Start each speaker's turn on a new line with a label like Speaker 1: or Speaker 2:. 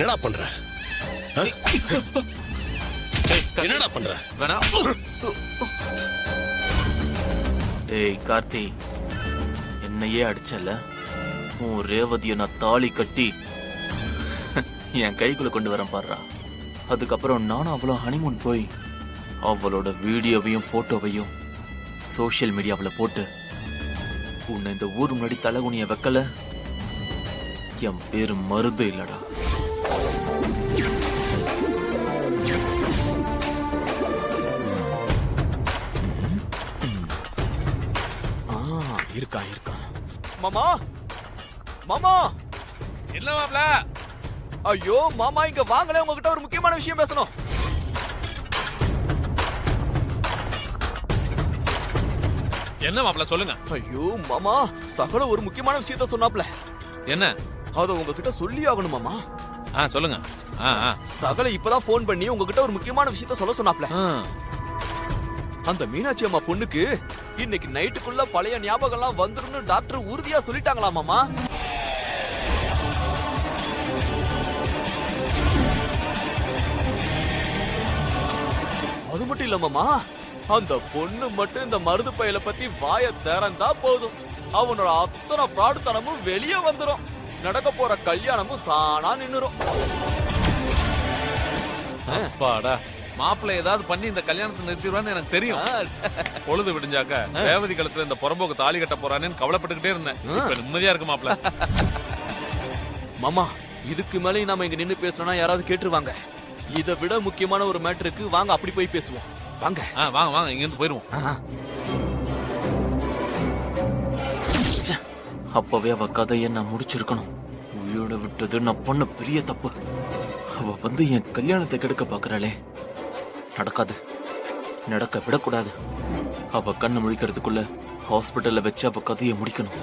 Speaker 1: என்னடா பண்ற? என்னடா பண்ற?
Speaker 2: ஏய் கார்த்தி, என்னையே அடிச்சல, உன் ரேவதிய நான் தாலி கட்டி என் கைக்குள்ள கொண்டு வரேன் பாடுறா. அதுக்கப்புறம் நானும் அவளும் ஹனிமூன் போய் அவளோட வீடியோவையும் போட்டோவையும் சோசியல் மீடியாவில் போட்டு உன்னை இந்த ஊர் முன்னாடி தலைகுனிய வைக்கல, என் பேரு மருது இல்லடா.
Speaker 3: இருக்கான். மாமா மாமா,
Speaker 4: என்ன மாப்ள?
Speaker 3: ஐயோ மாமா, இங்க வாங்களே, உங்ககிட்ட ஒரு முக்கியமான விஷயம் பேசணும்.
Speaker 4: என்ன மாப்ள சொல்லுங்க.
Speaker 3: ஐயோ மாமா, சகல ஒரு முக்கியமான விஷயத்த சொன்னாப்ல.
Speaker 4: என்ன?
Speaker 3: அத உங்ககிட்ட சொல்லி ஆகணும் மாமா.
Speaker 4: சொல்லுங்க.
Speaker 3: சகல இப்பதான் போன் பண்ணி உங்ககிட்ட ஒரு முக்கியமான விஷயத்த சொல்ல சொன்னாப்ல. அந்த மீனாட்சி அம்மா பொண்ணுக்கு இன்னைக்கு நைட்டுக்குள்ள பழைய ஞாபகம் எல்லாம் வந்துருன்னு டாக்டர் உறுதியா சொல்லிட்டாங்களா மாமா. அது மட்டும் இல்ல மாமா, அந்த பொண்ணு மட்டும் இந்த மருது பயல பத்தி வாய திறந்தா போதும், அவனோட அத்தனை பிராடுத்தனமும் வெளியே வந்துரும், நடக்க போற கல்யாணமும் தானா நின்னுரும்.
Speaker 4: அப்பாடா, மாப்பிள்ளை ஏதாவது பண்ணி இந்த கல்யாணத்தை நிறுத்திடுவான்னு எனக்கு தெரியும். பொழுது விடிஞ்சாக்க ரேவதி கழுத்துல இந்த புறம்போக்கு தாலி கட்ட போறானேன்னு கவலைப்பட்டுக்கிட்டே இருந்தேன். இப்ப நிம்மதியா இருக்கு மாப்பிள்ள.
Speaker 3: மாமா, இதுக்கு மேலே நாம இங்க நின்னு பேசணும்னா யாராவது கேட்டுருவாங்க. இதை விட முக்கியமான ஒரு மேட்டருக்கு வாங்க அப்படி போய் பேசுவோம். வாங்க
Speaker 4: வாங்க வாங்க, இங்க இருந்து போயிருவோம்.
Speaker 2: அப்பவே அவ கதையை நான் முடிச்சிருக்கணும். உயிரோட விட்டது நான் பண்ண பெரிய தப்பு. அவ வந்து என் கல்யாணத்தை கெடுக்க பாக்குறாளே, நடக்காது, நடக்க விடக்கூடாது. அவ கண்ணு முழிக்கிறதுக்குள்ள ஹாஸ்பிட்டல்ல வச்சு அவ கதையை முடிக்கணும்.